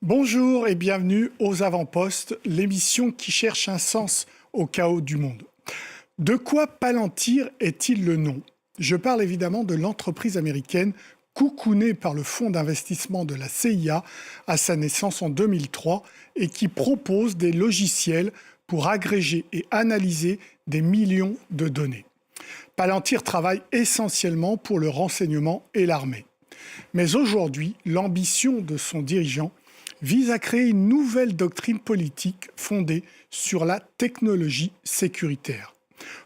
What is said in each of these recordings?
Bonjour et bienvenue aux Avant-Postes, l'émission qui cherche un sens au chaos du monde. De quoi Palantir est-il le nom? Je parle évidemment de l'entreprise américaine coucounée par le fonds d'investissement de la CIA à sa naissance en 2003 et qui propose des logiciels pour agréger et analyser des millions de données. Palantir travaille essentiellement pour le renseignement et l'armée. Mais aujourd'hui, l'ambition de son dirigeant vise à créer une nouvelle doctrine politique fondée sur la technologie sécuritaire.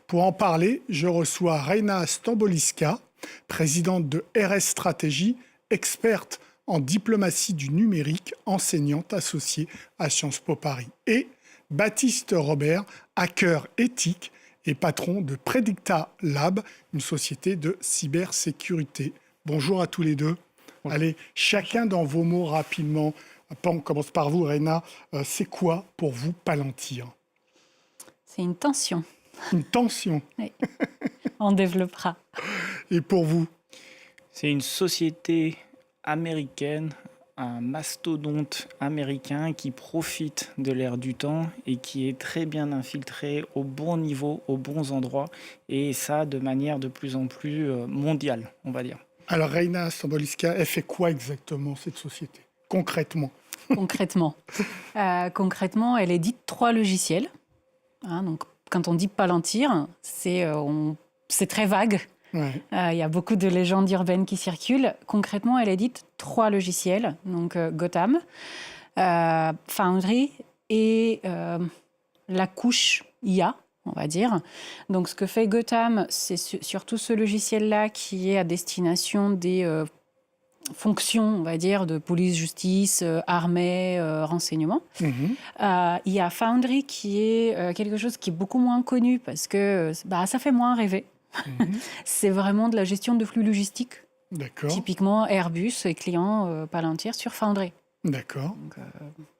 Pour en parler, je reçois Reina Stamboliska, présidente de RS Stratégie, experte en diplomatie du numérique, enseignante associée à Sciences Po Paris, et Baptiste Robert, hacker éthique et patron de Predicta Lab, une société de cybersécurité. Bonjour à tous les deux. Bonjour. Allez, chacun dans vos mots rapidement. On commence par vous, Reina. C'est quoi pour vous Palantir? C'est une tension. Une tension. Oui. On développera. Et pour vous? C'est une société américaine, un mastodonte américain qui profite de l'ère du temps et qui est très bien infiltré au bon niveau, aux bons endroits, et ça de manière de plus en plus mondiale, on va dire. Alors Reina Stamboliska, elle fait quoi exactement cette société, concrètement? Concrètement, elle édite 3 logiciels. Donc, quand on dit Palantir, c'est très vague. Ouais. Il y a beaucoup de légendes urbaines qui circulent. Concrètement, elle édite 3 logiciels, donc Gotham, Foundry et la couche IA, on va dire. Donc, ce que fait Gotham, c'est surtout ce logiciel-là qui est à destination des fonctions, on va dire, de police, justice, armée, renseignement. Il y a Foundry qui est quelque chose qui est beaucoup moins connu parce que ça fait moins rêver. C'est vraiment de la gestion de flux logistiques. D'accord. Typiquement Airbus et clients Palantir sur Foundry. D'accord. Donc,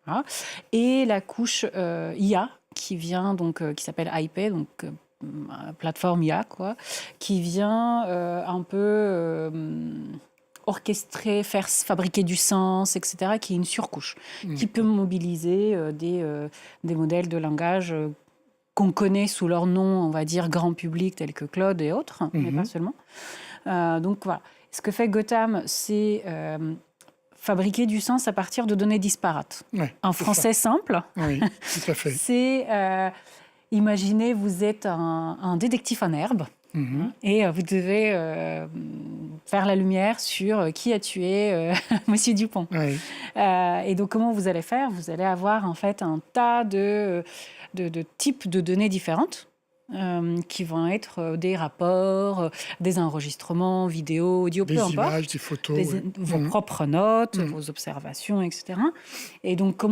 voilà. Et la couche IA qui vient qui s'appelle IP, donc plateforme IA quoi, qui vient un peu orchestrer, fabriquer du sens, etc., qui est une surcouche, qui peut mobiliser des modèles de langage qu'on connaît sous leur nom, on va dire, grand public, tels que Claude et autres, mais pas seulement. Donc voilà. Ce que fait Gotham, c'est fabriquer du sens à partir de données disparates. Ouais, en français simple, oui, tout à fait. c'est, imaginez, vous êtes un détective en herbe, et vous devez faire la lumière sur qui a tué Monsieur Dupont. Oui. Et donc, comment vous allez faire? Vous allez avoir en fait un tas de types de données différentes qui vont être des rapports, des enregistrements, vidéos, audio, peu importe. Des images, des photos. Vos propres notes, vos observations, etc. Et donc,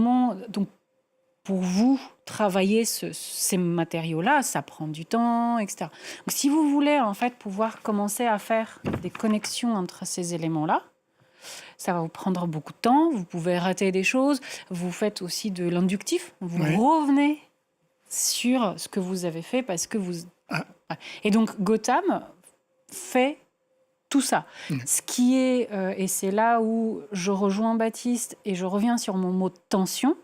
pour vous, travailler ces matériaux-là, ça prend du temps, etc. Donc, si vous voulez, en fait, pouvoir commencer à faire des connexions entre ces éléments-là, ça va vous prendre beaucoup de temps, vous pouvez rater des choses, vous faites aussi de l'inductif, vous revenez sur ce que vous avez fait parce que vous... Et donc, Gotham fait tout ça. Ce qui est, et c'est là où je rejoins Baptiste et je reviens sur mon mot tension.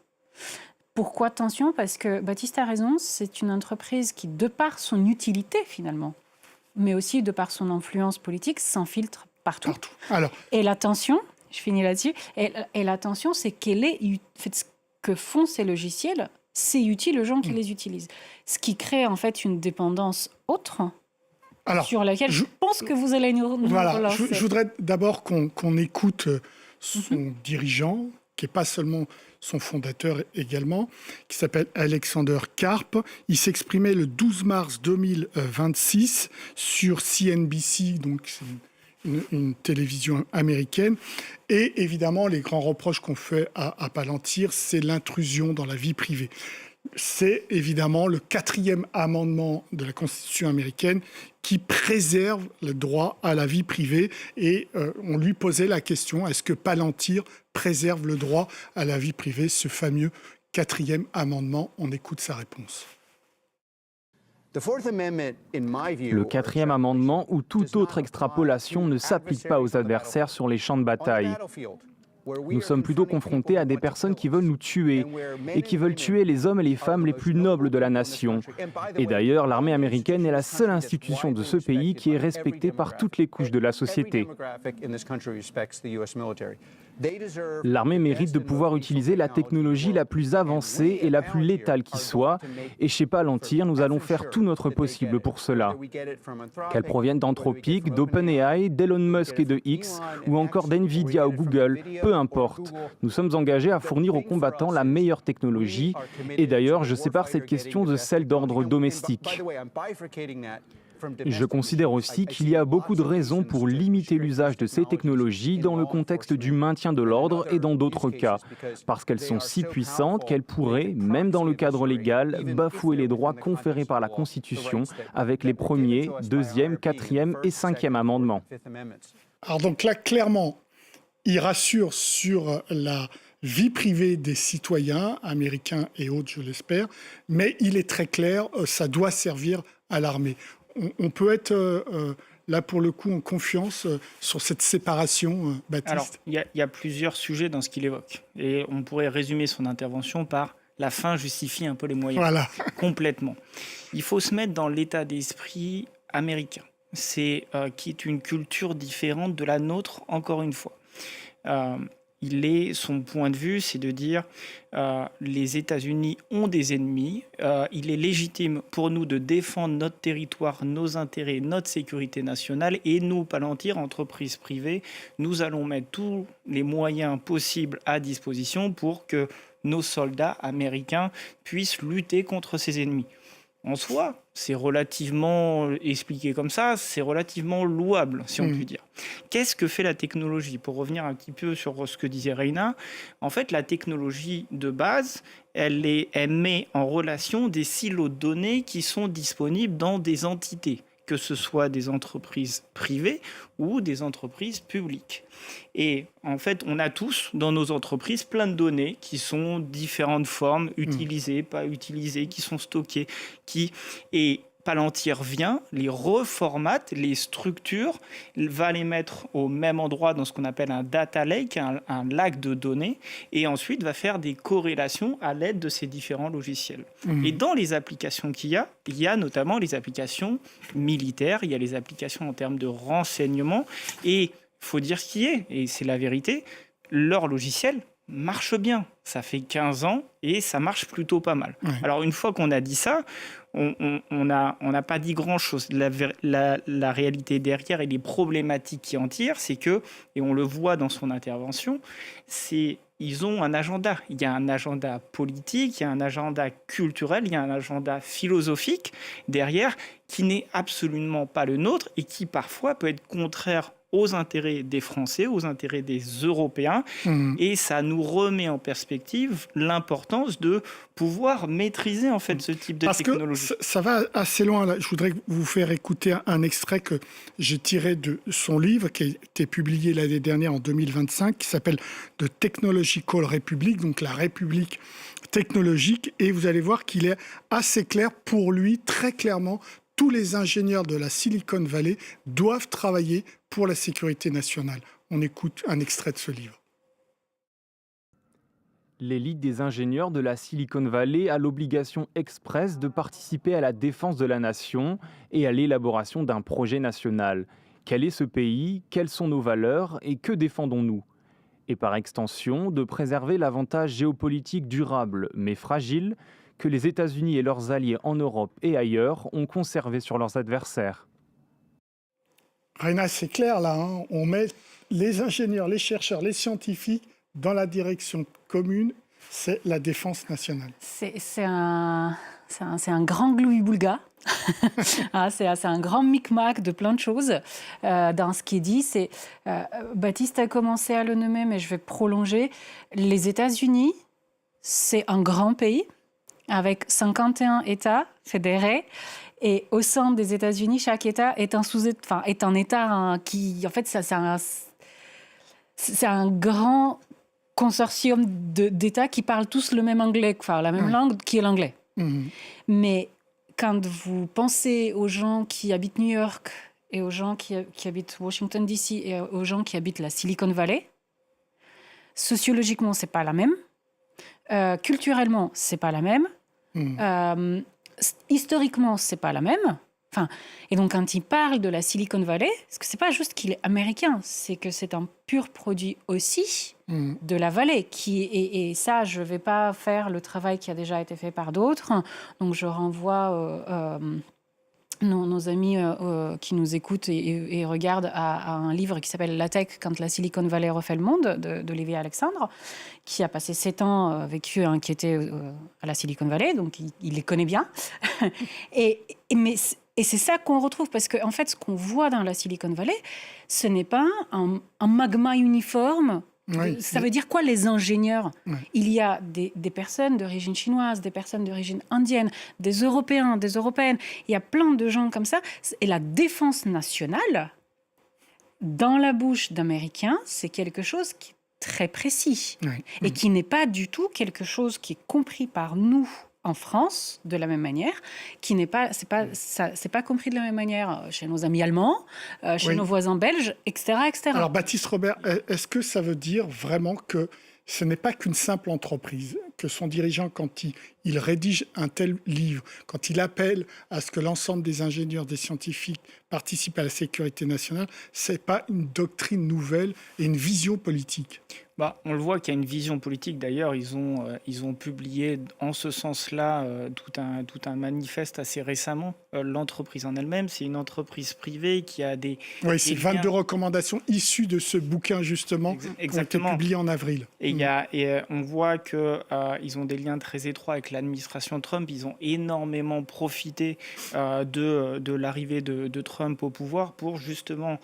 Pourquoi tension? Parce que Baptiste a raison, c'est une entreprise qui, de par son utilité finalement, mais aussi de par son influence politique, s'infiltre partout. Alors, et la tension, je finis là-dessus, et la tension, c'est ce que font ces logiciels, c'est utile aux gens qui les utilisent. Ce qui crée en fait une dépendance autre, sur laquelle je pense que vous allez nous relancer. Je voudrais d'abord qu'on écoute son dirigeant, qui n'est pas seulement son fondateur également, qui s'appelle Alexander Karp. Il s'exprimait le 12 mars 2026 sur CNBC, donc c'est une télévision américaine. Et évidemment, les grands reproches qu'on fait à Palantir, c'est l'intrusion dans la vie privée. C'est évidemment le 4e amendement de la Constitution américaine qui préserve le droit à la vie privée. Et on lui posait la question, est-ce que Palantir préserve le droit à la vie privée, ce fameux 4e amendement? On écoute sa réponse. Le 4e amendement ou toute autre extrapolation ne s'applique pas aux adversaires sur les champs de bataille. Nous sommes plutôt confrontés à des personnes qui veulent nous tuer et qui veulent tuer les hommes et les femmes les plus nobles de la nation. Et d'ailleurs, l'armée américaine est la seule institution de ce pays qui est respectée par toutes les couches de la société. L'armée mérite de pouvoir utiliser la technologie la plus avancée et la plus létale qui soit, et chez Palantir, nous allons faire tout notre possible pour cela. Qu'elle provienne d'Anthropic, d'OpenAI, d'Elon Musk et de X, ou encore d'NVIDIA ou Google, peu importe. Nous sommes engagés à fournir aux combattants la meilleure technologie, et d'ailleurs, je sépare cette question de celle d'ordre domestique. Je considère aussi qu'il y a beaucoup de raisons pour limiter l'usage de ces technologies dans le contexte du maintien de l'ordre et dans d'autres cas, parce qu'elles sont si puissantes qu'elles pourraient, même dans le cadre légal, bafouer les droits conférés par la Constitution avec les premiers, deuxième, quatrième et cinquième amendements. Alors donc là, clairement, il rassure sur la vie privée des citoyens américains et autres, je l'espère, mais il est très clair, ça doit servir à l'armée. On peut être là pour le coup en confiance sur cette séparation, Baptiste. Alors, il y a plusieurs sujets dans ce qu'il évoque. Et on pourrait résumer son intervention par la fin justifie un peu les moyens. Voilà. Complètement. Il faut se mettre dans l'état d'esprit américain. C'est qui est une culture différente de la nôtre, encore une fois. Son point de vue, c'est de dire les États-Unis ont des ennemis. Il est légitime pour nous de défendre notre territoire, nos intérêts, notre sécurité nationale. Et nous, Palantir, entreprise privée, nous allons mettre tous les moyens possibles à disposition pour que nos soldats américains puissent lutter contre ces ennemis. En soi, c'est relativement expliqué comme ça, c'est relativement louable, si on peut dire. Qu'est-ce que fait la technologie? Pour revenir un petit peu sur ce que disait Reina, en fait, la technologie de base, elle met en relation des silos de données qui sont disponibles dans des entités, que ce soit des entreprises privées ou des entreprises publiques. Et en fait, on a tous dans nos entreprises plein de données qui sont différentes formes, utilisées, pas utilisées, qui sont stockées, et Palantir vient, les reformate, les structure, va les mettre au même endroit dans ce qu'on appelle un data lake, un lac de données, et ensuite va faire des corrélations à l'aide de ces différents logiciels. Et dans les applications qu'il y a notamment les applications militaires, il y a les applications en termes de renseignement, et il faut dire ce qui est, et c'est la vérité, leur logiciel marche bien. Ça fait 15 ans et ça marche plutôt pas mal. Ouais. Alors, une fois qu'on a dit ça, on n'a pas dit grand-chose. La réalité derrière et les problématiques qui en tirent, c'est que, et on le voit dans son intervention, ils ont un agenda. Il y a un agenda politique, il y a un agenda culturel, il y a un agenda philosophique derrière qui n'est absolument pas le nôtre et qui parfois peut être contraire aux intérêts des Français, aux intérêts des Européens. Et ça nous remet en perspective l'importance de pouvoir maîtriser en fait ce type de technologie. Parce que ça va assez loin. Là. Je voudrais vous faire écouter un extrait que j'ai tiré de son livre qui a été publié l'année dernière en 2025, qui s'appelle « The Technological Republic », donc la République technologique. Et vous allez voir qu'il est assez clair pour lui, très clairement, tous les ingénieurs de la Silicon Valley doivent travailler pour la sécurité nationale. On écoute un extrait de ce livre. L'élite des ingénieurs de la Silicon Valley a l'obligation expresse de participer à la défense de la nation et à l'élaboration d'un projet national. Quel est ce pays? Quelles sont nos valeurs? Et que défendons-nous? Et par extension, de préserver l'avantage géopolitique durable, mais fragile, que les États-Unis et leurs alliés en Europe et ailleurs ont conservé sur leurs adversaires. Reina, c'est clair là, hein, on met les ingénieurs, les chercheurs, les scientifiques dans la direction commune, c'est la défense nationale. C'est un grand gloubi-boulga. C'est un grand micmac de plein de choses dans ce qui est dit. Baptiste a commencé à le nommer, mais je vais prolonger. Les États-Unis, c'est un grand pays avec 51 États fédérés. Et au sein des États-Unis, chaque État est un État qui, en fait, c'est un grand consortium d'États qui parlent tous le même anglais, la même langue qui est l'anglais. Mais quand vous pensez aux gens qui habitent New York et aux gens qui habitent Washington DC et aux gens qui habitent la Silicon Valley, sociologiquement, c'est pas la même. Culturellement, c'est pas la même. Historiquement, c'est pas la même. Enfin, et donc, quand il parle de la Silicon Valley, parce que c'est pas juste qu'il est américain, c'est que c'est un pur produit aussi de la vallée. Et ça, je vais pas faire le travail qui a déjà été fait par d'autres. Donc, je renvoie nos amis qui nous écoutent et regardent à un livre qui s'appelle La Tech, quand la Silicon Valley refait le monde, de Lévi Alexandre, qui a passé 7 ans vécu, qui était à la Silicon Valley, donc il les connaît bien. Et c'est ça qu'on retrouve, parce qu'en fait, ce qu'on voit dans la Silicon Valley, ce n'est pas un magma uniforme. Ça veut dire quoi, les ingénieurs ? Il y a des personnes d'origine chinoise, des personnes d'origine indienne, des Européens, des Européennes. Il y a plein de gens comme ça. Et la défense nationale, dans la bouche d'Américains, c'est quelque chose qui est très précis et qui n'est pas du tout quelque chose qui est compris par nous en France, de la même manière, qui n'est pas, c'est pas compris de la même manière chez nos amis allemands, chez nos voisins belges, etc., etc. Alors, Baptiste Robert, est-ce que ça veut dire vraiment que ce n'est pas qu'une simple entreprise, que son dirigeant, quand il rédige un tel livre, quand il appelle à ce que l'ensemble des ingénieurs, des scientifiques participent à la sécurité nationale, ce n'est pas une doctrine nouvelle et une vision politique ? On le voit qu'il y a une vision politique. D'ailleurs, ils ont publié en ce sens-là tout un manifeste assez récemment. L'entreprise en elle-même, c'est une entreprise privée qui a des... Oui, c'est 22 recommandations issues de ce bouquin, justement, qui ont été publiées en avril. Et on voit qu'ils ont des liens très étroits avec l'administration Trump. Ils ont énormément profité de l'arrivée de Trump au pouvoir pour justement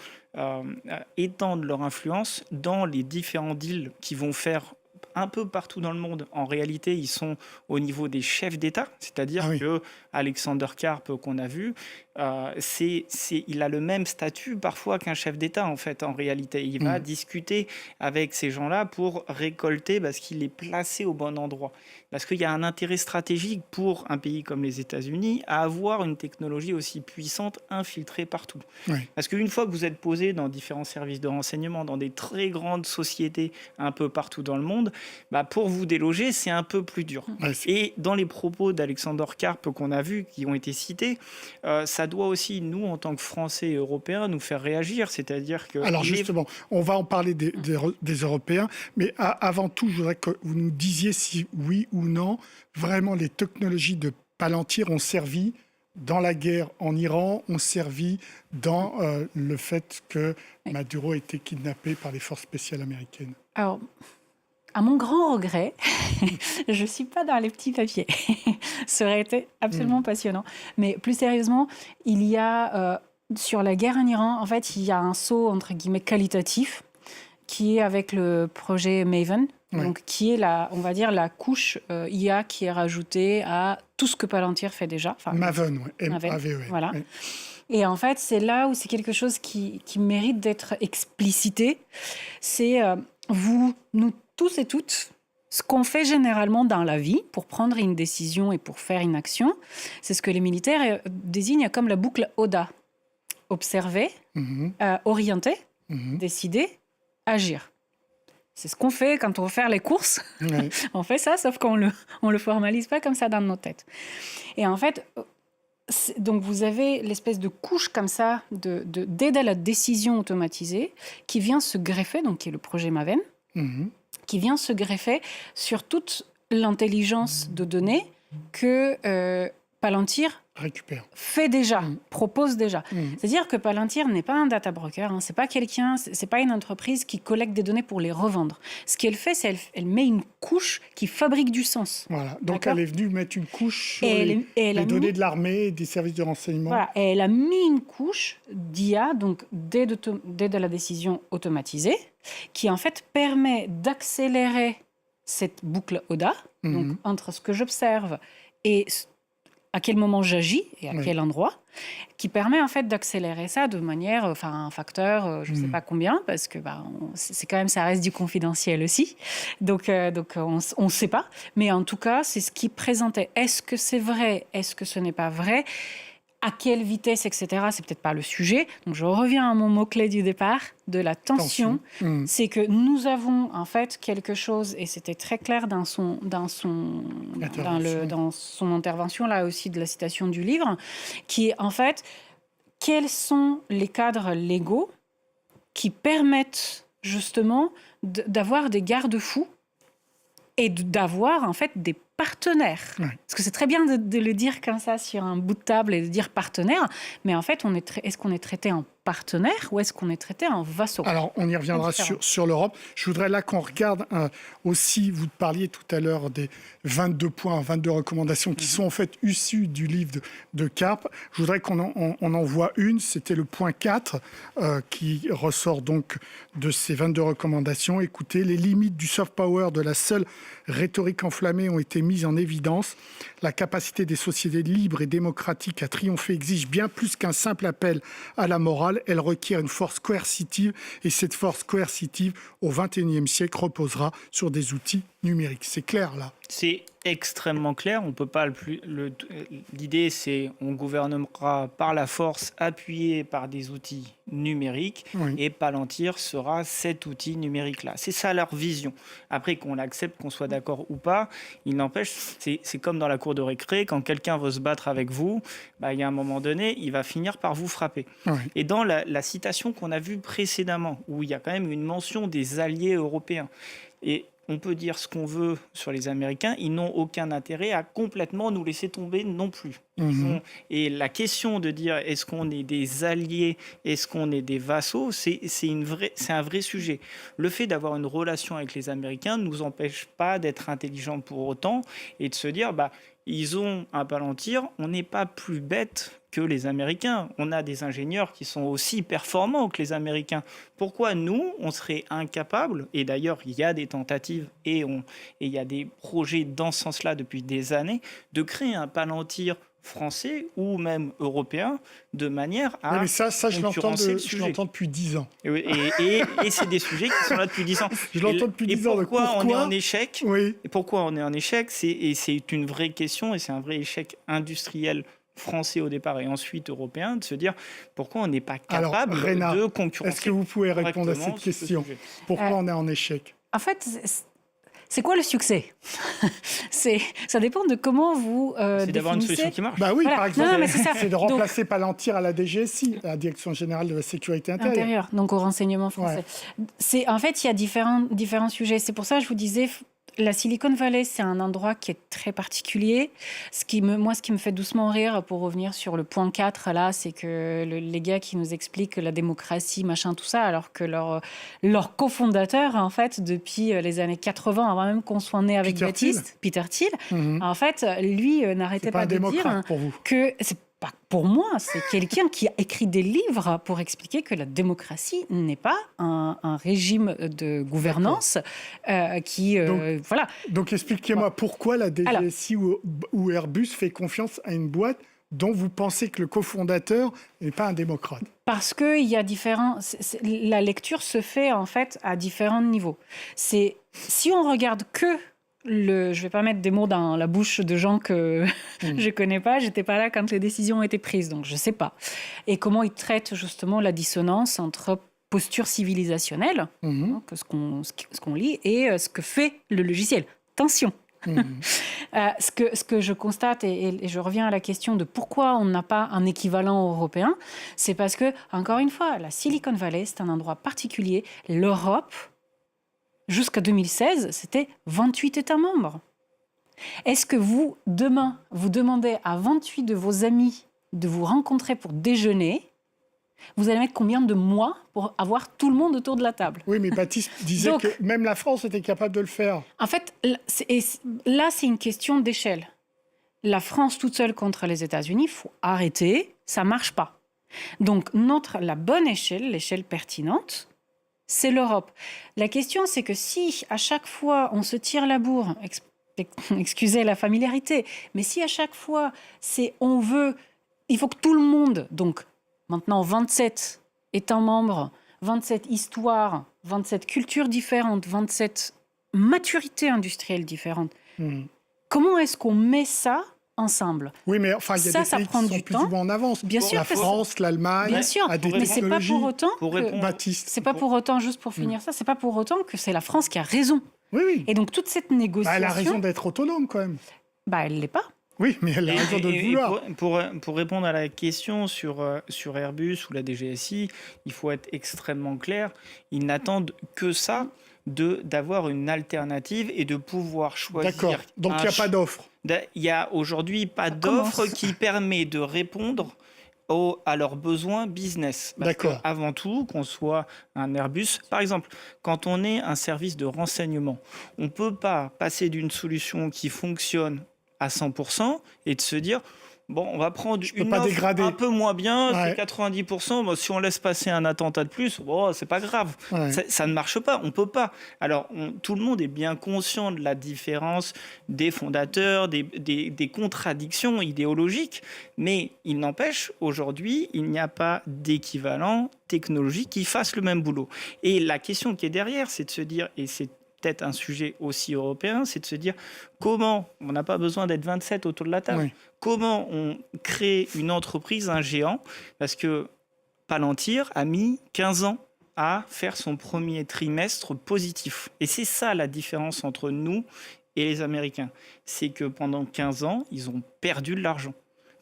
étendre leur influence dans les différents deals qu'ils vont faire un peu partout dans le monde. En réalité, ils sont au niveau des chefs d'État, c'est-à-dire que Alexander Karp qu'on a vu, il a le même statut parfois qu'un chef d'État en fait. En réalité, il va discuter avec ces gens-là pour récolter parce qu'il est placé au bon endroit. Parce qu'il y a un intérêt stratégique pour un pays comme les États-Unis à avoir une technologie aussi puissante infiltrée partout. Parce qu'une fois que vous êtes posé dans différents services de renseignement, dans des très grandes sociétés un peu partout dans le monde, pour vous déloger, c'est un peu plus dur. Et dans les propos d'Alexander Karp qu'on a vus, qui ont été cités, ça doit aussi, nous, en tant que Français et Européens, nous faire réagir. C'est-à-dire que... Alors justement, on va en parler des Européens, mais avant tout, je voudrais que vous nous disiez si oui ou non, vraiment les technologies de Palantir ont servi dans la guerre en Iran, ont servi dans le fait que Maduro ait été kidnappé par les forces spéciales américaines. Alors, à mon grand regret, je ne suis pas dans les petits papiers. Ça aurait été absolument passionnant. Mais plus sérieusement, il y a, sur la guerre en Iran, en fait, il y a un saut, entre guillemets, qualitatif, qui est avec le projet Maven, donc qui est on va dire, la couche IA qui est rajoutée à tout ce que Palantir fait déjà. Maven, M-A-V-E-N. Voilà. Et en fait, c'est là où c'est quelque chose qui mérite d'être explicité. C'est nous tous et toutes, ce qu'on fait généralement dans la vie pour prendre une décision et pour faire une action, c'est ce que les militaires désignent comme la boucle ODA. Observer, orienter, décider, agir. C'est ce qu'on fait quand on veut faire les courses. On fait ça, sauf qu'on le formalise pas comme ça dans nos têtes. Et en fait, donc vous avez l'espèce de couche comme ça d'aide à la décision automatisée qui vient se greffer, donc qui est le projet Maven, qui vient se greffer sur toute l'intelligence de données que Palantir fait déjà, propose déjà. C'est-à-dire que Palantir n'est pas un data broker, c'est pas quelqu'un, c'est pas une entreprise qui collecte des données pour les revendre. Ce qu'elle fait, c'est elle met une couche qui fabrique du sens. Voilà. Donc elle est venue mettre une couche sur les données de l'armée et des services de renseignement. Voilà. Et elle a mis une couche d'IA, donc d'aide à la décision automatisée, qui en fait permet d'accélérer cette boucle ODA, donc entre ce que j'observe et à quel moment j'agis et à quel endroit, qui permet en fait d'accélérer ça de manière, un facteur, je ne sais pas combien, parce que c'est quand même, ça reste du confidentiel aussi. Donc on ne sait pas. Mais en tout cas, c'est ce qui présentait. Est-ce que c'est vrai ? Est-ce que ce n'est pas vrai ? À quelle vitesse, etc., c'est peut-être pas le sujet. Donc, je reviens à mon mot-clé du départ, de la tension. C'est que nous avons, en fait, quelque chose, et c'était très clair dans son intervention, là aussi, de la citation du livre, qui est, en fait, quels sont les cadres légaux qui permettent, justement, d'avoir des garde-fous et d'avoir, en fait, des partenaire. Ouais. Parce que c'est très bien de le dire comme ça sur un bout de table et de dire partenaire, mais en fait, est-ce qu'on est traité en partenaire ou est-ce qu'on est traité en vassaux? Alors, on y reviendra sur l'Europe. Je voudrais là qu'on regarde aussi, vous parliez tout à l'heure des 22 points, 22 recommandations qui sont en fait issues du livre de Karp. Je voudrais qu'on en voit une, c'était le point 4 qui ressort donc de ces 22 recommandations. Écoutez, les limites du soft power de la seule rhétorique enflammée ont été mises en évidence. La capacité des sociétés libres et démocratiques à triompher exige bien plus qu'un simple appel à la morale. Elle requiert une force coercitive et cette force coercitive au XXIe siècle reposera sur des outils numériques. C'est clair là? C'est extrêmement clair. On peut pas l'idée, c'est on gouvernera par la force, appuyé par des outils numériques, oui. Et Palantir sera cet outil numérique-là. C'est ça leur vision. Après, qu'on l'accepte, qu'on soit d'accord ou pas, il n'empêche, c'est comme dans la cour de récré, quand quelqu'un veut se battre avec vous, il y a un moment donné, il va finir par vous frapper. Oui. Et dans la citation qu'on a vue précédemment, où il y a quand même une mention des alliés européens, et on peut dire ce qu'on veut sur les Américains, ils n'ont aucun intérêt à complètement nous laisser tomber non plus. Et la question de dire est-ce qu'on est des alliés, est-ce qu'on est des vassaux, c'est un vrai sujet. Le fait d'avoir une relation avec les Américains ne nous empêche pas d'être intelligents pour autant et de se dire ils ont un Palantir, on n'est pas plus bête que les Américains. On a des ingénieurs qui sont aussi performants que les Américains. Pourquoi nous, on serait incapables, et d'ailleurs il y a des tentatives et il y a des projets dans ce sens-là depuis des années, de créer un Palantir français ou même européen de manière à oui, mais ça je l'entends depuis 10 ans. Et c'est des sujets qui sont là depuis 10 ans. Je l'entends depuis 10 ans. Pourquoi on est en échec? Oui. Et pourquoi on est en échec? C'est une vraie question et c'est un vrai échec industriel français au départ et ensuite européen, de se dire pourquoi on n'est pas capable de concurrencer. Est-ce que vous pouvez répondre à cette question? Pourquoi on est en échec? En fait, c'est quoi le succès? Ça dépend de comment vous c'est d'avoir une solution qui marche. Oui, voilà. Par exemple, c'est de remplacer Palantir à la DGSI, à la Direction Générale de la Sécurité Intérieure. Donc au renseignement français. Ouais. En fait, il y a différents sujets. C'est pour ça que je vous disais, la Silicon Valley, c'est un endroit qui est très particulier. Ce qui me fait doucement rire, pour revenir sur le point 4, là, c'est que les gars qui nous expliquent la démocratie, machin, tout ça, alors que leur cofondateur, en fait, depuis les années 80, avant même qu'on soit né avec Baptiste, Peter Thiel, en fait, lui n'arrêtait pas de dire que... Pas pour moi, c'est quelqu'un qui a écrit des livres pour expliquer que la démocratie n'est pas un régime de gouvernance voilà. Donc expliquez-moi pourquoi la DGSI ou Airbus fait confiance à une boîte dont vous pensez que le cofondateur n'est pas un démocrate? Parce que il y a la lecture se fait en fait à différents niveaux. Si on regarde que je ne vais pas mettre des mots dans la bouche de gens que je ne connais pas. Je n'étais pas là quand les décisions ont été prises, donc je ne sais pas. Et comment ils traitent justement la dissonance entre posture civilisationnelle, ce qu'on lit, et ce que fait le logiciel. Attention. Ce que je constate, et je reviens à la question de pourquoi on n'a pas un équivalent européen, c'est parce que, encore une fois, la Silicon Valley, c'est un endroit particulier. L'Europe... Jusqu'à 2016, c'était 28 États membres. Est-ce que demain, vous demandez à 28 de vos amis de vous rencontrer pour déjeuner, vous allez mettre combien de mois pour avoir tout le monde autour de la table? Oui, mais Baptiste disait que même la France était capable de le faire. En fait, là, c'est une question d'échelle. La France toute seule contre les États-Unis, il faut arrêter, ça ne marche pas. Donc, la bonne échelle, l'échelle pertinente, c'est l'Europe. La question, c'est que si à chaque fois on se tire la bourre, excusez la familiarité, mais si à chaque fois il faut que tout le monde, donc maintenant 27 États membres, 27 histoires, 27 cultures différentes, 27 maturités industrielles différentes, comment est-ce qu'on met ça ensemble. Oui, mais enfin, il y a des pays prend qui sont du plus temps. ou moins en avance. Bien sûr la que France, l'Allemagne, Bien sûr, a des mais c'est pas technologies. pour autant Baptiste. c'est pas pour autant, juste pour finir ça, c'est pas pour autant que c'est la France qui a raison. Oui, oui. Et donc toute cette négociation, Elle a raison d'être autonome quand même. elle l'est pas. Oui, mais elle a raison de le vouloir. Pour répondre à la question sur Airbus ou la DGSI, il faut être extrêmement clair. Ils n'attendent que ça, d'avoir une alternative et de pouvoir choisir. D'accord. Donc il n'y a pas d'offre. Il n'y a aujourd'hui pas commence. d'offre qui permet de répondre à leurs besoins business. Parce D'accord. Avant tout, qu'on soit un Airbus, par exemple, quand on est un service de renseignement, on ne peut pas passer d'une solution qui fonctionne à 100% et de se dire bon, on va prendre une offre dégrader. un peu moins bien, Ouais. c'est 90%, bon, si on laisse passer un attentat de plus, bon, c'est pas grave. Ouais. Ça ne marche pas, on peut pas. Alors, tout le monde est bien conscient de la différence des fondateurs, des contradictions idéologiques, mais il n'empêche, aujourd'hui, il n'y a pas d'équivalent technologique qui fasse le même boulot. Et la question qui est derrière, c'est de se dire, et c'est peut-être un sujet aussi européen, c'est de se dire comment, on n'a pas besoin d'être 27 autour de la table, Oui. comment on crée une entreprise, un géant, parce que Palantir a mis 15 ans à faire son premier trimestre positif. Et c'est ça la différence entre nous et les Américains. C'est que pendant 15 ans, ils ont perdu de l'argent.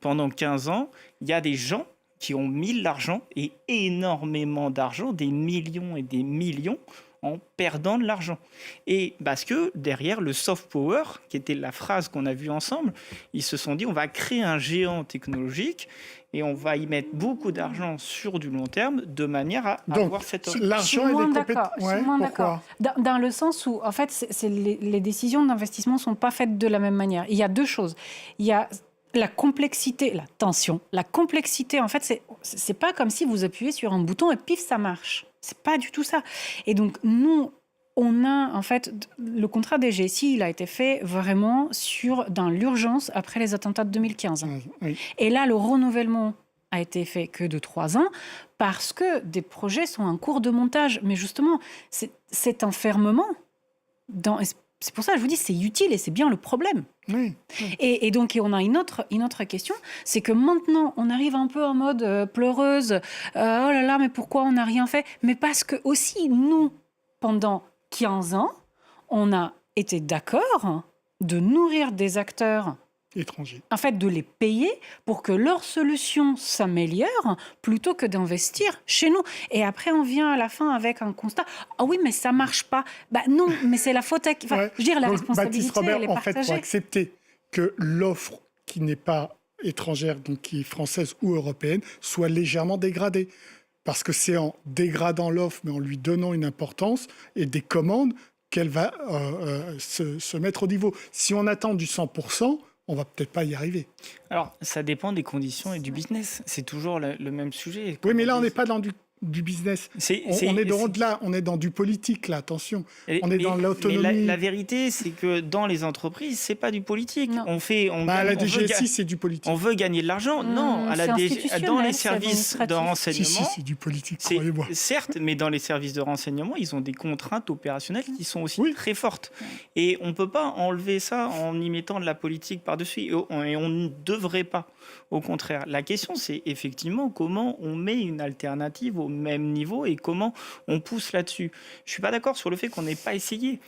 Pendant 15 ans, il y a des gens qui ont mis de l'argent, et énormément d'argent, des millions et des millions, en perdant de l'argent. Et parce que derrière le soft power, qui était la phrase qu'on a vue ensemble, ils se sont dit on va créer un géant technologique et on va y mettre beaucoup d'argent sur du long terme de manière à Donc, avoir cette offre. l'argent et les compétences. Je suis moins d'accord. Dans le sens où, en fait, les décisions d'investissement ne sont pas faites de la même manière. Il y a deux choses. Il y a la complexité, la tension. La complexité, en fait, c'est pas comme si vous appuyez sur un bouton et pif, ça marche. C'est pas du tout ça. Et donc, nous, on a, en fait, le contrat des GSI, il a été fait vraiment dans l'urgence après les attentats de 2015. Oui. Et là, le renouvellement a été fait que de 3 ans parce que des projets sont en cours de montage. Mais justement, cet enfermement, c'est pour ça que je vous dis, c'est utile et c'est bien le problème. Oui. Et donc, on a une autre question, c'est que maintenant, on arrive un peu en mode pleureuse. Oh là là, mais pourquoi on n'a rien fait? Mais parce que aussi, nous, pendant 15 ans, on a été d'accord de nourrir des acteurs Étrangers. en fait, de les payer pour que leur solution s'améliore plutôt que d'investir chez nous. Et après, on vient à la fin avec un constat. Ah oui, mais ça marche pas. Bah non, mais c'est la faute à qui. Enfin, Ouais. je veux dire, la Donc, responsabilité, Baptiste Robert, elle est en fait, partagée. pour accepter que l'offre qui n'est pas étrangère, donc qui est française ou européenne, soit légèrement dégradée. Parce que c'est en dégradant l'offre, mais en lui donnant une importance et des commandes qu'elle va se mettre au niveau. Si on attend du 100%, on va peut-être pas y arriver. Alors, ça dépend des conditions et du business. C'est toujours le même sujet. Oui, mais là, on n'est pas dans du business. On est au-delà, on est dans du politique, là, attention. On est dans l'autonomie. Mais la vérité, c'est que dans les entreprises, c'est pas du politique. Non. La DGSI, c'est du politique. On veut gagner de l'argent. Non, c'est institutionnel, dans les c'est services de administratif. renseignement. Si, c'est du politique, croyez-moi. Certes, mais dans les services de renseignement, ils ont des contraintes opérationnelles qui sont aussi Oui. très fortes. Et on ne peut pas enlever ça en y mettant de la politique par-dessus. Et on ne devrait pas. Au contraire, la question, c'est effectivement comment on met une alternative au même niveau et comment on pousse là-dessus. Je ne suis pas d'accord sur le fait qu'on n'ait pas essayé.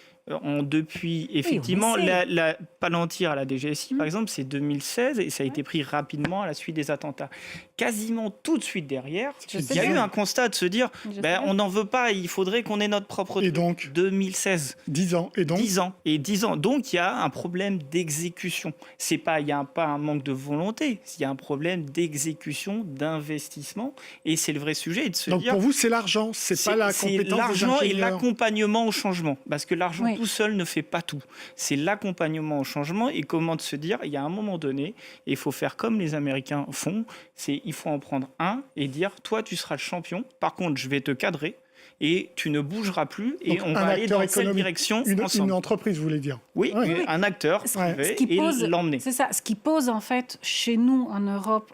Depuis, effectivement, on essaie. la Palantir à la DGSI, par exemple, c'est 2016 et ça a été pris rapidement à la suite des attentats. Quasiment tout de suite derrière, Je il sais y a bien. eu un constat de se dire Je sais on n'en veut pas, il faudrait qu'on ait notre propre Et truc. donc 2016. 10 ans. Et donc 10 ans. Et 10 ans. Donc, il y a un problème d'exécution. Il n'y a pas un manque de volonté, il y a un problème d'exécution, d'investissement. Et c'est le vrai sujet. Et de se Donc dire, pour vous, c'est l'argent, c'est pas la c'est compétence des l'argent et ingénieurs. l'accompagnement au changement. Parce que l'argent Oui. tout seul ne fait pas tout. C'est l'accompagnement au changement et comment de se dire, il y a un moment donné, il faut faire comme les Américains font, il faut en prendre un et dire, toi, tu seras le champion. Par contre, je vais te cadrer et tu ne bougeras plus et Donc, on va un aller acteur dans cette économique, direction une ensemble. entreprise, vous voulez dire. Oui, Ouais. un acteur privé et l'emmener. C'est ça, ce qui pose en fait chez nous en Europe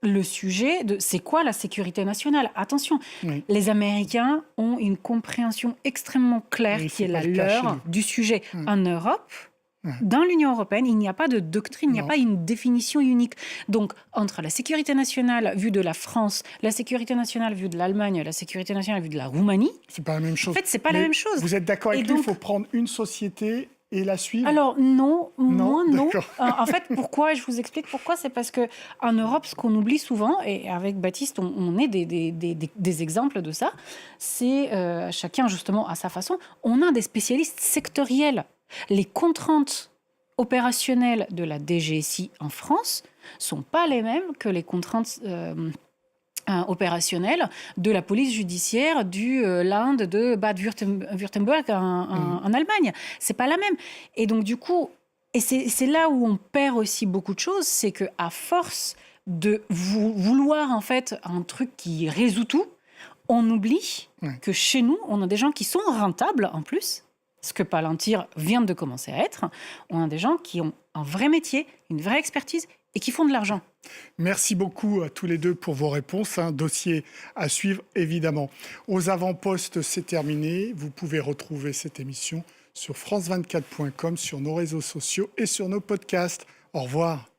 le sujet de c'est quoi la sécurité nationale. Attention, Oui. les Américains ont une compréhension extrêmement claire Oui, qui c'est est pas la le cas chez leur nous. du sujet. En Europe, Dans l'Union européenne, il n'y a pas de doctrine, il n'y a pas une définition unique. Donc, entre la sécurité nationale vue de la France, la sécurité nationale vue de l'Allemagne, la sécurité nationale vue de la Roumanie, c'est pas la même chose. En fait, c'est pas la même chose. Vous êtes d'accord avec Et lui, il donc- faut prendre une société et la suivre? Alors non, moi non. D'accord. En fait, pourquoi? Je vous explique pourquoi. C'est parce que en Europe, ce qu'on oublie souvent, et avec Baptiste, on est des exemples de ça, c'est chacun justement à sa façon, on a des spécialistes sectoriels. Les contraintes opérationnelles de la DGSI en France sont pas les mêmes que les contraintes opérationnelle de la police judiciaire du Land de Bade-Württemberg en Allemagne. C'est pas la même. Et donc du coup, et c'est là où on perd aussi beaucoup de choses, c'est que à force de vouloir en fait un truc qui résout tout, on oublie que chez nous, on a des gens qui sont rentables en plus. Ce que Palantir vient de commencer à être, on a des gens qui ont un vrai métier, une vraie expertise et qui font de l'argent. Merci beaucoup à tous les deux pour vos réponses. Un dossier à suivre, évidemment. Aux avant-postes, c'est terminé. Vous pouvez retrouver cette émission sur france24.com, sur nos réseaux sociaux et sur nos podcasts. Au revoir.